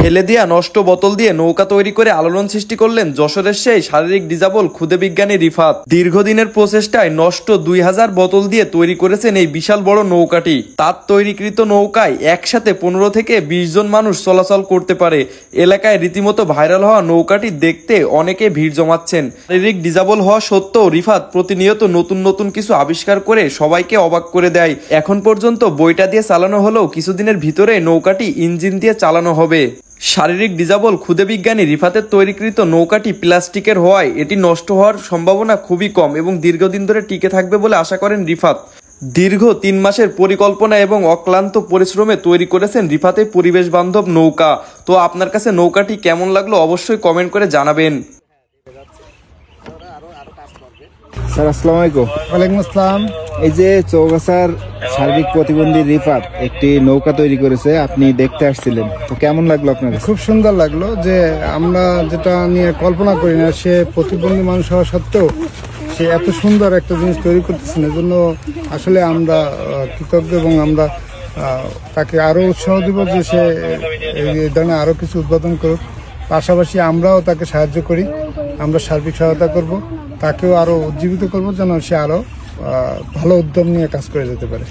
ফেলে দিয়া নষ্ট বোতল দিয়ে নৌকা তৈরি করে আলোড়ন সৃষ্টি করলেন যশোরের সেই শারীরিক ডিজাবল ক্ষুদে বিজ্ঞানী রিফাত। দীর্ঘদিনের প্রচেষ্টায় নষ্ট 2000 বোতল দিয়ে তৈরি করেছেন এই বিশাল বড় নৌকাটি। তার তৈরিকৃত নৌকায় একসাথে 15 থেকে 20 জন মানুষ চলাচল করতে পারে। এলাকায় রীতিমতো ভাইরাল হওয়া নৌকাটি দেখতে অনেকে ভিড় জমাচ্ছেন। শারীরিক ডিজাবল হওয়া সত্ত্বেও রিফাত প্রতিনিয়ত নতুন নতুন কিছু আবিষ্কার করে সবাইকে অবাক করে দেয়। এখন পর্যন্ত বইটা দিয়ে চালানো হলেও কিছুদিনের ভিতরে নৌকাটি ইঞ্জিন দিয়ে চালানো হবে। শারীরিক ডিজাবল ক্ষুদে বিজ্ঞানী রিফাতের তৈরিকৃত নৌকাটি প্লাস্টিকের হওয়ায় এটি নষ্ট হওয়ার সম্ভাবনা খুবই কম এবং দীর্ঘদিন ধরে টিকে থাকবে বলে আশা করেন রিফাত। দীর্ঘ 3 মাসের পরিকল্পনা এবং অক্লান্ত পরিশ্রমে তৈরি করেছেন রিফাতের পরিবেশ বান্ধব নৌকা। তো আপনার কাছে নৌকাটি কেমন লাগলো অবশ্যই কমেন্ট করে জানাবেন। স্যার আসসালামু আলাইকুম। ওয়ালাইকুম আসসালাম। এই যে চৌগাছার শারীরিক প্রতিবন্ধী রিফাত একটি নৌকা তৈরি করেছে, আপনি দেখতে আসছিলেন, তো কেমন লাগলো আপনার? খুব সুন্দর লাগলো যে আমরা যেটা নিয়ে কল্পনা করি না, সে প্রতিবন্ধী মানুষ হওয়া সত্ত্বেও সে এত সুন্দর একটা জিনিস তৈরি করতেছেন। এজন্য আসলে আমরা কৃতজ্ঞ এবং আমরা তাকে আরো উৎসাহ দিব যে সে এই ধরনের আরো কিছু উদ্বোধন করুক। পাশাপাশি আমরাও তাকে সাহায্য করি, আমরা সার্বিক সহায়তা করব, তাকেও আরো উজ্জীবিত করব যেন সে আরো ভালো উদ্যম নিয়ে কাজ করে যেতে পারে।